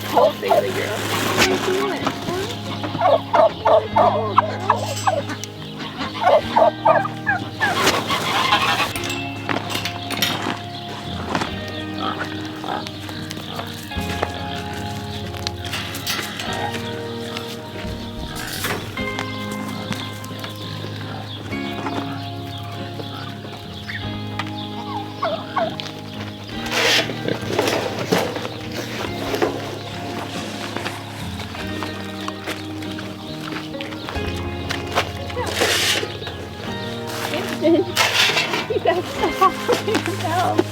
Whole thing of the girl. What are you doing? You gotta stop for yourself.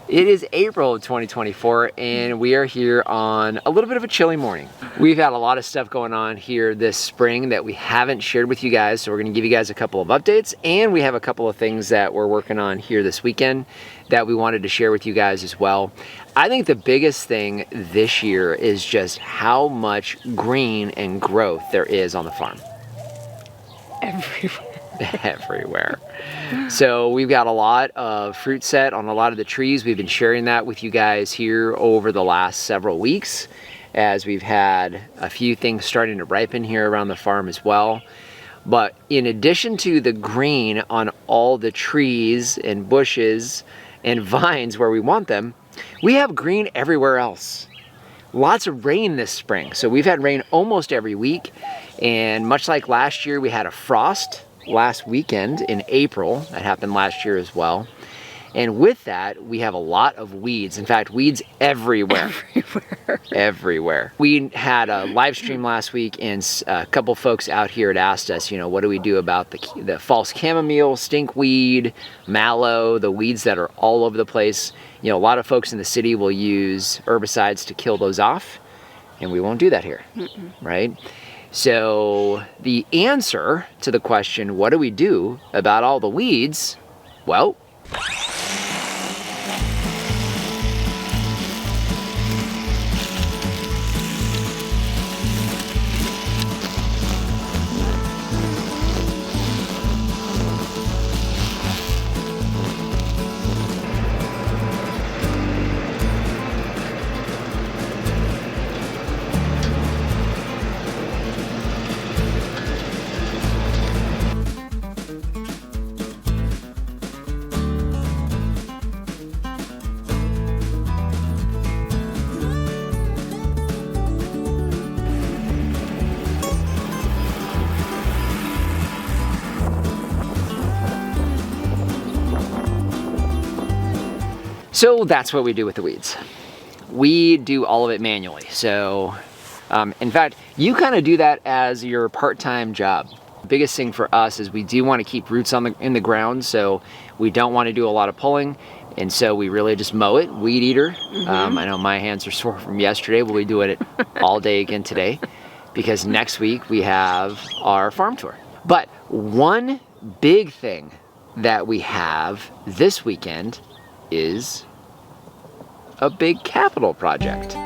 It is April of 2024 and we are here on a little bit of a chilly morning. We've had a lot of stuff going on here this spring that we haven't shared with you guys, so we're going to give you guys a couple of updates, and we have a couple of things that we're working on here this weekend that we wanted to share with you guys as well. I think the biggest thing this year is just how much green and growth there is on the farm. Everywhere. Everywhere. So we've got a lot of fruit set on a lot of the trees. We've been sharing that with you guys here over the last several weeks as we've had a few things starting to ripen here around the farm as well. But in addition to the green on all the trees and bushes and vines where we want them, we have green everywhere else. Lots of rain this spring. So we've had rain almost every week, and much like last year, we had a frost last weekend in April. That happened last year as well. And with that, we have a lot of weeds. In fact, weeds everywhere. Everywhere. We had a live stream last week, and a couple folks out here had asked us, you know, what do we do about the false chamomile, stinkweed, mallow, the weeds that are all over the place. You know, a lot of folks in the city will use herbicides to kill those off, and we won't do that here, right? So the answer to the question, what do we do about all the weeds? Well, So that's what we do with the weeds. We do all of it manually. So in fact, you kind of do that as your part-time job. The biggest thing for us is we do want to keep roots in the ground, so we don't want to do a lot of pulling, and so we really just mow it, weed eater. I know my hands are sore from yesterday, but we do it all day again today, because next week we have our farm tour. But one big thing that we have this weekend is a big capital project.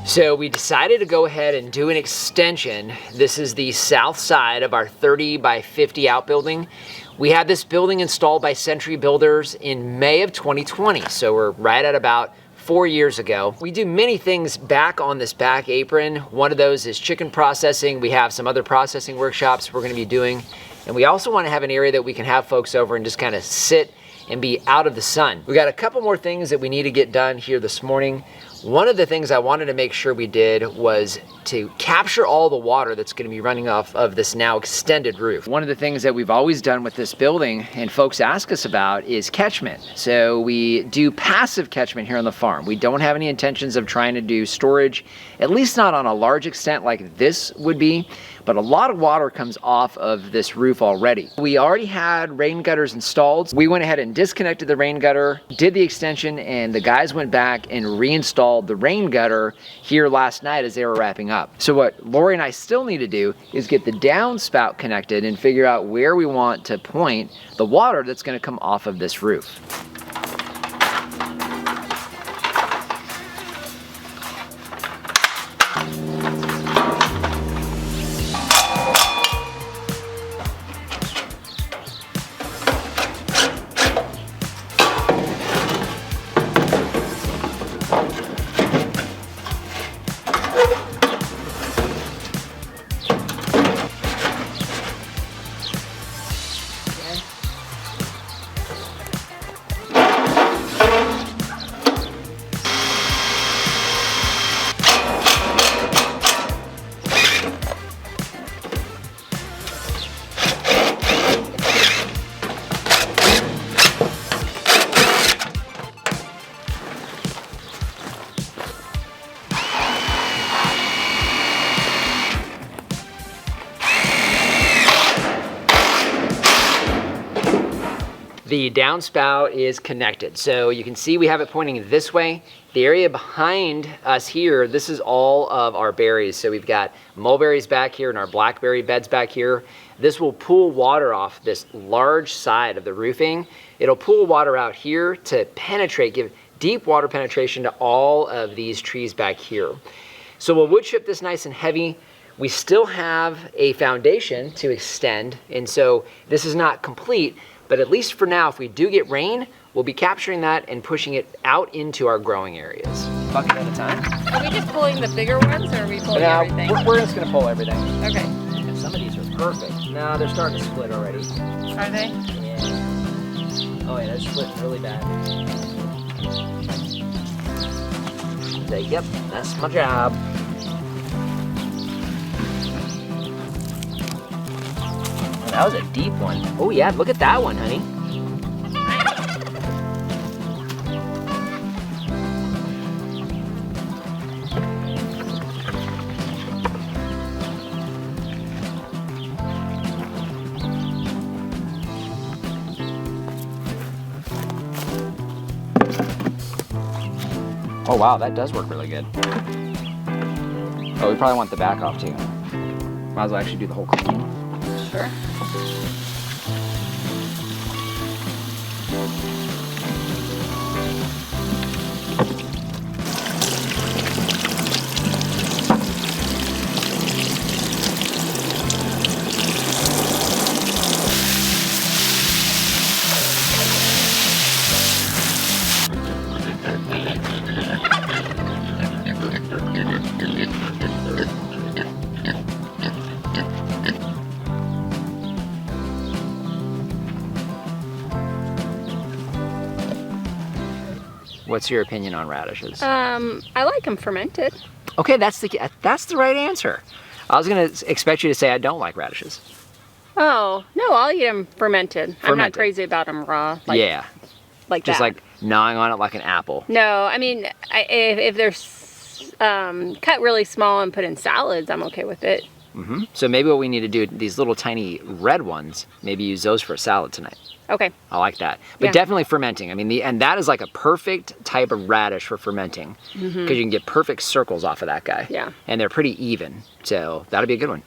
So we decided to go ahead and do an extension. This is the south side of our 30 by 50 outbuilding. We had this building installed by Century Builders in May of 2020. So we're right at about 4 years ago. We do many things back on this back apron. One of those is chicken processing. We have some other processing workshops we're gonna be doing. And we also wanna have an area that we can have folks over and just kind of sit and be out of the sun. We got a couple more things that we need to get done here this morning. One of the things I wanted to make sure we did was to capture all the water that's going to be running off of this now extended roof. One of the things that we've always done with this building and folks ask us about is catchment. So we do passive catchment here on the farm. We don't have any intentions of trying to do storage, at least not on a large extent like this would be, but a lot of water comes off of this roof already. We already had rain gutters installed. We went ahead and disconnected the rain gutter, did the extension, and the guys went back and reinstalled the rain gutter here last night as they were wrapping up. So what Lori and I still need to do is get the downspout connected and figure out where we want to point the water that's going to come off of this roof. The downspout is connected. So you can see we have it pointing this way. The area behind us here, this is all of our berries. So we've got mulberries back here and our blackberry beds back here. This will pull water off this large side of the roofing. It'll pull water out here to penetrate, give deep water penetration to all of these trees back here. So we'll wood chip this nice and heavy. We still have a foundation to extend, and so this is not complete, but at least for now, if we do get rain, we'll be capturing that and pushing it out into our growing areas. Bucket at a time. Are we just pulling the bigger ones, or are we pulling everything? We're just gonna pull everything. Okay. And some of these are perfect. No, they're starting to split already. Are they? Yeah. Oh yeah, they're splitting really bad. Say, yep, that's my job. That was a deep one. Oh yeah, look at that one, honey. Oh wow, that does work really good. Oh, we probably want the back off too. Might as well actually do the whole cleaning. Sure. What's your opinion on radishes? I like them fermented. Okay, that's the right answer. I was gonna expect you to say I don't like radishes. Oh, no, I'll eat them fermented. I'm not Fermented. crazy about them raw. Yeah, Like just that. like gnawing on it like an apple. No, I mean, if they're cut really small and put in salads, I'm okay with it. So maybe what we need to do, these little tiny red ones, maybe use those for a salad tonight. Okay. I like that. But Yeah. definitely fermenting. I mean, and that is like a perfect type of radish for fermenting because you can get perfect circles off of that guy. Yeah. And they're pretty even. So that'll be a good one.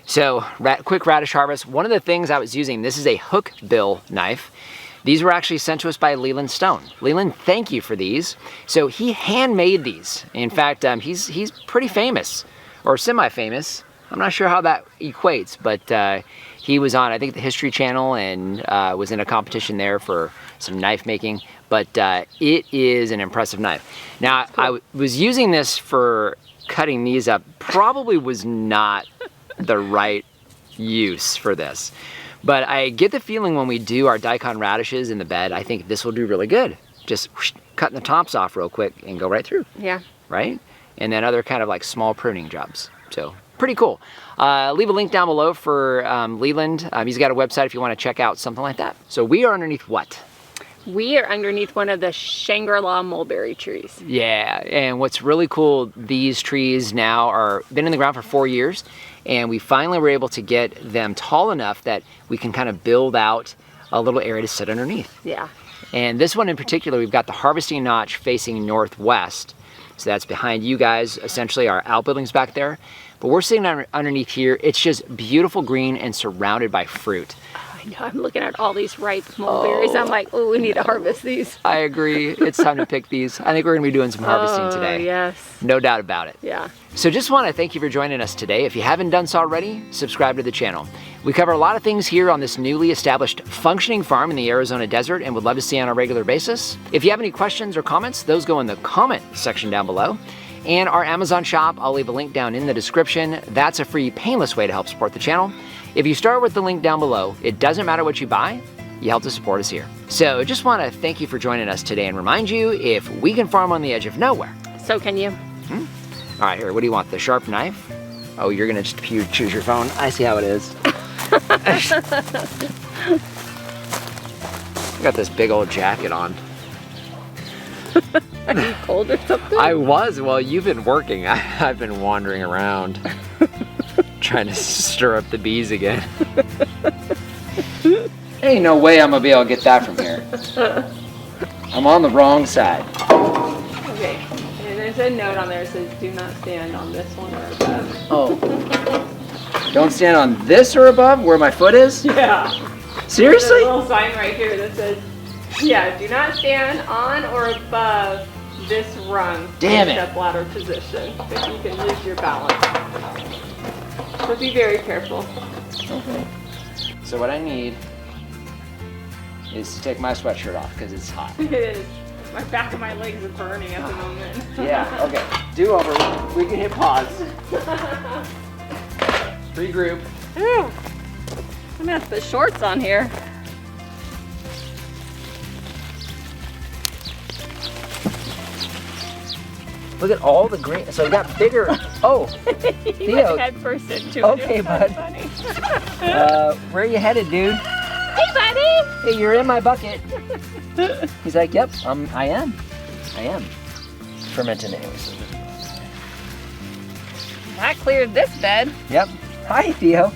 So quick radish harvest. One of the things I was using, this is a hook bill knife. These were actually sent to us by Leland Stone. Leland, thank you for these. So he handmade these. In fact, he's pretty famous or semi-famous. I'm not sure how that equates, but he was on, I think, the History Channel and was in a competition there for some knife making. But it is an impressive knife. Now, I was using this for cutting these up. Probably was not the right use for this. But I get the feeling when we do our daikon radishes in the bed, I think this will do really good. Just whoosh, cutting the tops off real quick and go right through. Yeah. Right? And then other kind of like small pruning jobs. So pretty cool. Leave a link down below for Leland. He's got a website if you want to check out something like that. So we are underneath what? We are underneath one of the Shangri-La mulberry trees. Yeah, and what's really cool, these trees now are been in the ground for 4 years, and we finally were able to get them tall enough that we can kind of build out a little area to sit underneath. Yeah. And this one in particular, we've got the harvesting notch facing northwest. So that's behind you guys, essentially our outbuildings back there. But we're sitting underneath here. It's just beautiful green and surrounded by fruit. I know, I'm looking at all these ripe mulberries. I'm like, oh, we need to harvest these. I agree. It's time to pick these. I think we're gonna be doing some harvesting today. Yes. No doubt about it. Yeah. So just want to thank you for joining us today. If you haven't done so already, subscribe to the channel. We cover a lot of things here on this newly established functioning farm in the Arizona desert and would love to see you on a regular basis. If you have any questions or comments, those go in the comment section down below. And our Amazon shop, I'll leave a link down in the description. That's a free, painless way to help support the channel. If you start with the link down below, it doesn't matter what you buy, you help to support us here. So just want to thank you for joining us today and remind you, if we can farm on the edge of nowhere, So can you? All right, here, what do you want, the sharp knife? Oh, you're gonna just choose your phone. I see how it is. I got this big old jacket on. Are you cold or something? I was, well, you've been working. I've been wandering around trying to stir up the bees again. Ain't no way I'm gonna be able to get that from here. I'm on the wrong side. Okay. And there's a note on there that says, do not stand on this one or above. Oh. Don't stand on this or above where my foot is? Yeah. Seriously? There's a little sign right here that says, yeah, do not stand on or above this rung. Damn it. Step ladder position, if you can lose your balance. So be very careful. Okay. So what I need is to take my sweatshirt off because it's hot. It is. My back of my legs are burning at the moment. Yeah, okay. Do over. We can hit pause. Regroup. Ew. I'm gonna have to put shorts on here. Look at all the green. So we got bigger. Oh, You Theo. went head first into it. Okay, It was so bud. funny. Where are you headed, dude? Hey, buddy! Hey, you're in my bucket. He's like, yep, I am. Fermenting anyways. That cleared this bed. Yep. Hi, Theo.